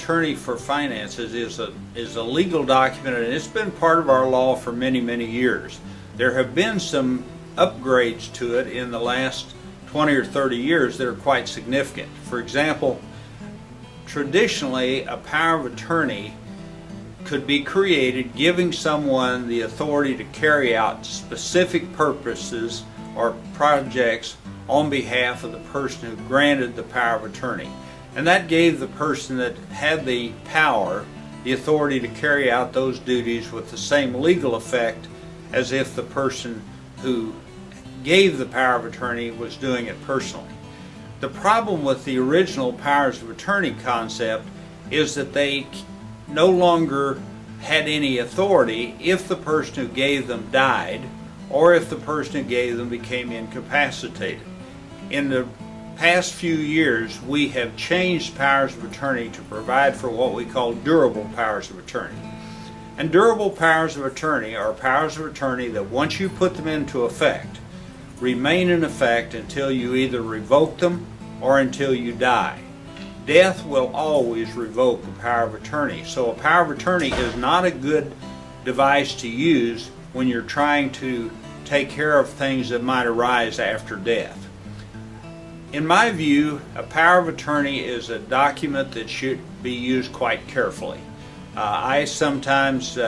attorney for finances is a legal document, and it's been part of our law for many, many years. There have been some upgrades to it in the last 20 or 30 years that are quite significant. For example, traditionally a power of attorney could be created giving someone the authority to carry out specific purposes or projects on behalf of the person who granted the power of attorney. And that gave the person that had the power the authority to carry out those duties with the same legal effect as if the person who gave the power of attorney was doing it personally. The problem with the original powers of attorney concept is that they no longer had any authority if the person who gave them died or if the person who gave them became incapacitated. In the past few years, we have changed powers of attorney to provide for what we call durable powers of attorney. And durable powers of attorney are powers of attorney that once you put them into effect, remain in effect until you either revoke them or until you die. Death will always revoke a power of attorney. So a power of attorney is not a good device to use when you're trying to take care of things that might arise after death. In my view, a power of attorney is a document that should be used quite carefully. I sometimes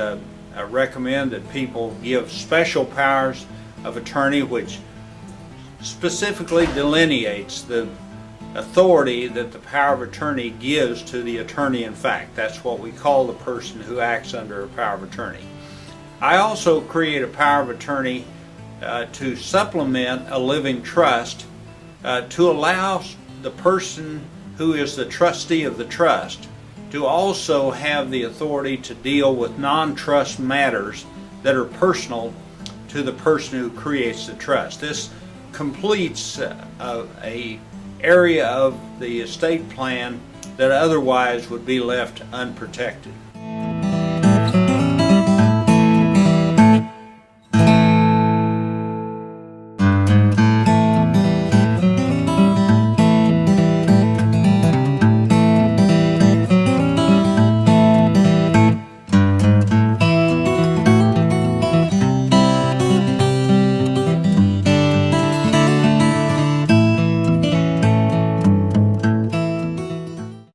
recommend that people give special powers of attorney which specifically delineates the authority that the power of attorney gives to the attorney in fact. That's what we call the person who acts under a power of attorney. I also create a power of attorney to supplement a living trust to allow the person who is the trustee of the trust to also have the authority to deal with non-trust matters that are personal to the person who creates the trust. This completes a area of the estate plan that otherwise would be left unprotected.